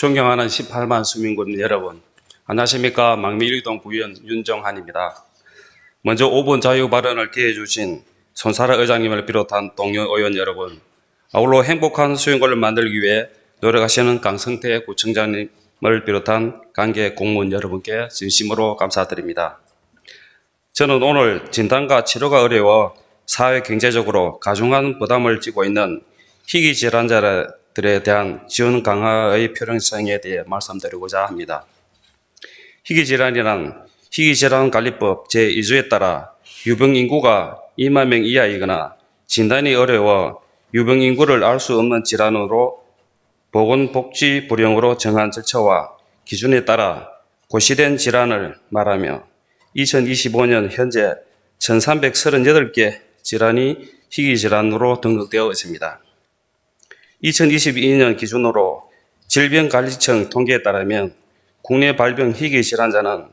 존경하는 18만 수민군 여러분, 안녕하십니까. 망미일동 구의원 윤정한입니다. 먼저 5분 자유 발언을 기해 주신 손사라 의장님을 비롯한 동료 의원 여러분, 아울러 행복한 수용구를 만들기 위해 노력하시는 강성태 구청장님을 비롯한 관계 공무원 여러분께 진심으로 감사드립니다. 저는 오늘 진단과 치료가 어려워 사회 경제적으로 가중한 부담을 지고 있는 희귀 질환자들에 대한 지원 강화의 필요성에 대해 말씀드리고자 합니다. 희귀 질환이란 희귀질환관리법 제2조에 따라 유병 인구가 2만 명 이하이거나 진단이 어려워 유병 인구를 알 수 없는 질환으로 보건복지부령으로 정한 절차와 기준에 따라 고시된 질환을 말하며 2025년 현재 1338개 질환이 희귀질환으로 등록되어 있습니다. 2022년 기준으로 질병관리청 통계에 따르면 국내 발병 희귀질환자는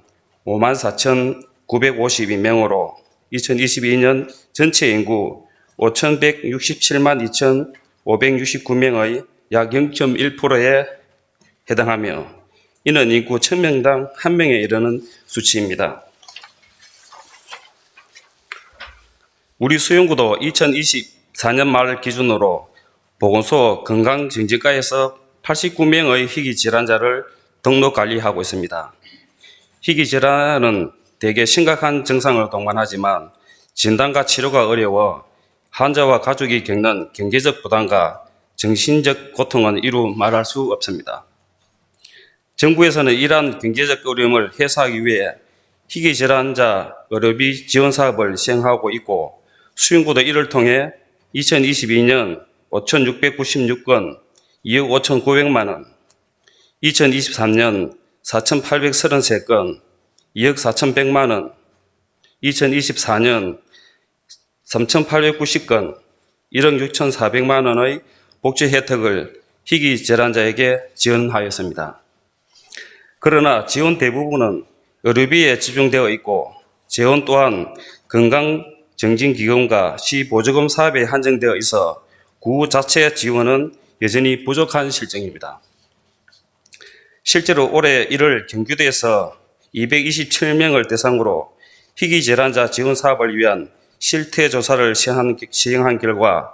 54,952명으로 2022년 전체 인구 5,167만 2,569명의 약 0.1%에 해당하며 이는 인구 1,000명당 1명에 이르는 수치입니다. 우리 수용구도 2024년 말 기준으로 보건소 건강증진과에서 89명의 희귀질환자를 등록 관리하고 있습니다. 희귀질환은 대개 심각한 증상을 동반하지만 진단과 치료가 어려워 환자와 가족이 겪는 경제적 부담과 정신적 고통은 이루 말할 수 없습니다. 정부에서는 이러한 경제적 어려움을 해소하기 위해 희귀질환자 의료비 지원 사업을 시행하고 있고 수용구도 이를 통해 2022년 5,696건 2억 5,900만 원, 2023년 4,833건 2억 4,100만 원, 2024년 3,890건 1억 6,400만 원의 복지 혜택을 희귀질환자에게 지원하였습니다. 그러나 지원 대부분은 의료비에 집중되어 있고 지원 또한 건강증진기금과 시보조금 사업에 한정되어 있어 구 자체 지원은 여전히 부족한 실정입니다. 실제로 올해 1월 경기도에서 227명을 대상으로 희귀질환자 지원 사업을 위한 실태조사를 시행한 결과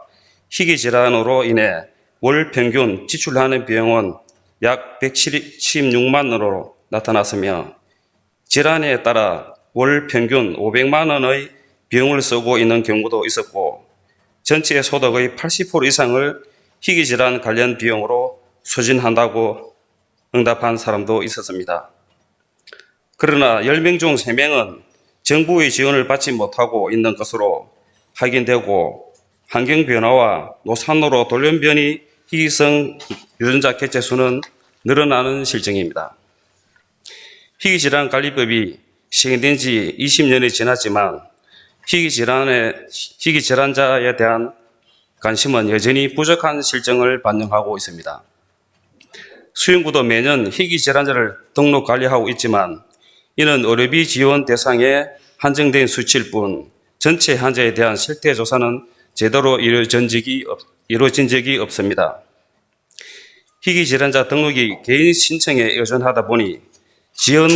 희귀질환으로 인해 월 평균 지출하는 비용은 약 176만 원으로 나타났으며 질환에 따라 월 평균 500만 원의 비용을 쓰고 있는 경우도 있었고 전체 소득의 80% 이상을 희귀질환 관련 비용으로 소진한다고 응답한 사람도 있었습니다. 그러나 10명 중 3명은 정부의 지원을 받지 못하고 있는 것으로 확인되고 환경변화와 노산으로 돌연변이 희귀성 유전자 개체 수는 늘어나는 실정입니다. 희귀질환관리법이 시행된 지 20년이 지났지만 희귀질환자에 대한 관심은 여전히 부족한 실정을 반영하고 있습니다. 수용구도 매년 희귀질환자를 등록 관리하고 있지만 이는 의료비 지원 대상에 한정된 수치일 뿐 전체 환자에 대한 실태조사는 제대로 이루어진 적이 없습니다. 희귀질환자 등록이 개인 신청에 의존하다 보니 지원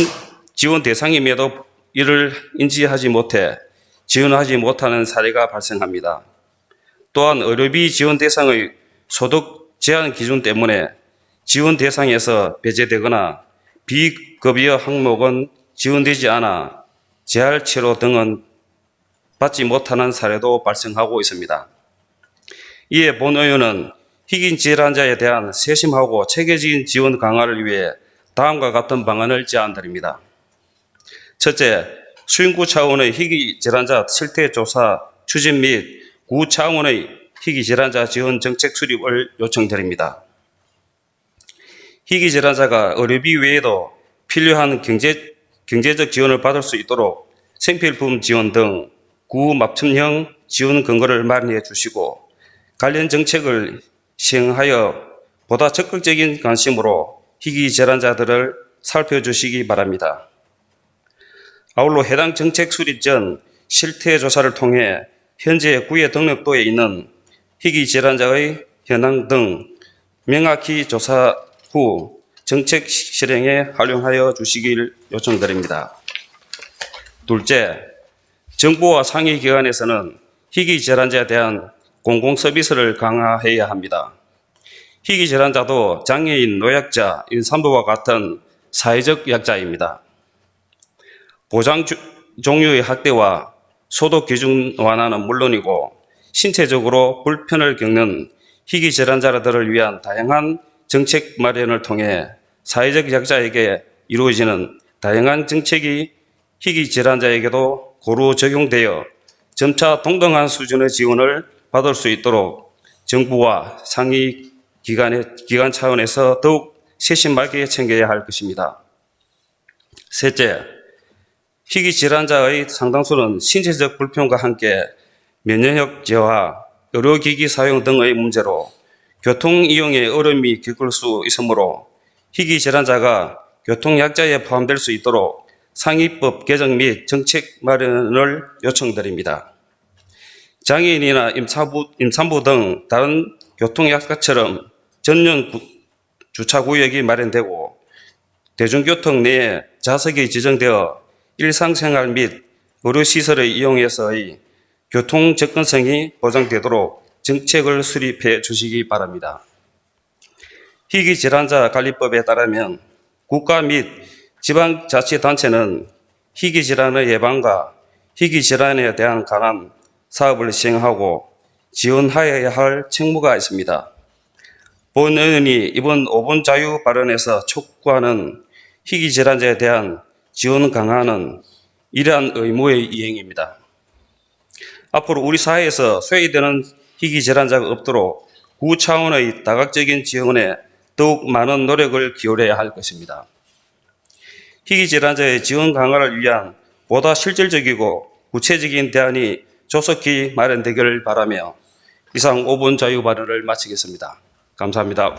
대상임에도 이를 인지하지 못해 지원하지 못하는 사례가 발생합니다. 또한 의료비 지원 대상의 소득 제한 기준 때문에 지원 대상에서 배제되거나 비급여 항목은 지원되지 않아 재활치료 등은 받지 못하는 사례도 발생하고 있습니다. 이에 본 의원은 희귀질환자에 대한 세심하고 체계적인 지원 강화를 위해 다음과 같은 방안을 제안드립니다. 첫째, 수용구 차원의 희귀질환자 실태조사 추진 및 구 차원의 희귀질환자 지원 정책 수립을 요청드립니다. 희귀질환자가 의료비 외에도 필요한 경제적 지원을 받을 수 있도록 생필품 지원 등 구맞춤형 지원 근거를 마련해 주시고 관련 정책을 시행하여 보다 적극적인 관심으로 희귀질환자들을 살펴주시기 바랍니다. 아울러 해당 정책 수립 전 실태조사를 통해 현재 구에 등록도에 있는 희귀질환자의 현황 등 명확히 조사 후 정책 실행에 활용하여 주시길 요청드립니다. 둘째, 정부와 상위기관에서는 희귀질환자에 대한 공공서비스를 강화해야 합니다. 희귀질환자도 장애인, 노약자, 임산부와 같은 사회적 약자입니다. 보장 종류의 확대와 소득 기준 완화는 물론이고 신체적으로 불편을 겪는 희귀질환자들을 위한 다양한 정책 마련을 통해 사회적 약자에게 이루어지는 다양한 정책이 희귀질환자에게도 고루 적용되어 점차 동등한 수준의 지원을 받을 수 있도록 정부와 상위 기관 차원에서 더욱 세심하게 챙겨야 할 것입니다. 셋째, 희귀질환자의 상당수는 신체적 불편과 함께 면역력 저하, 의료기기 사용 등의 문제로 교통 이용에 어려움이 겪을 수 있으므로 희귀질환자가 교통약자에 포함될 수 있도록 상위법 개정 및 정책 마련을 요청드립니다. 장애인이나 임산부 등 다른 교통약자처럼 전용 주차구역이 마련되고 대중교통 내에 좌석이 지정되어 일상생활 및 의료시설을 이용해서의 교통 접근성이 보장되도록 정책을 수립해 주시기 바랍니다. 희귀질환자 관리법에 따르면 국가 및 지방자치단체는 희귀질환의 예방과 희귀질환에 대한 관한 사업을 시행하고 지원하여야 할 책무가 있습니다. 본 의원이 이번 5분 자유 발언에서 촉구하는 희귀질환자에 대한 지원 강화는 이러한 의무의 이행입니다. 앞으로 우리 사회에서 소외되는 희귀질환자가 없도록 구 차원의 다각적인 지원에 더욱 많은 노력을 기울여야 할 것입니다. 희귀질환자의 지원 강화를 위한 보다 실질적이고 구체적인 대안이 조속히 마련되기를 바라며 이상 5분 자유 발언을 마치겠습니다. 감사합니다.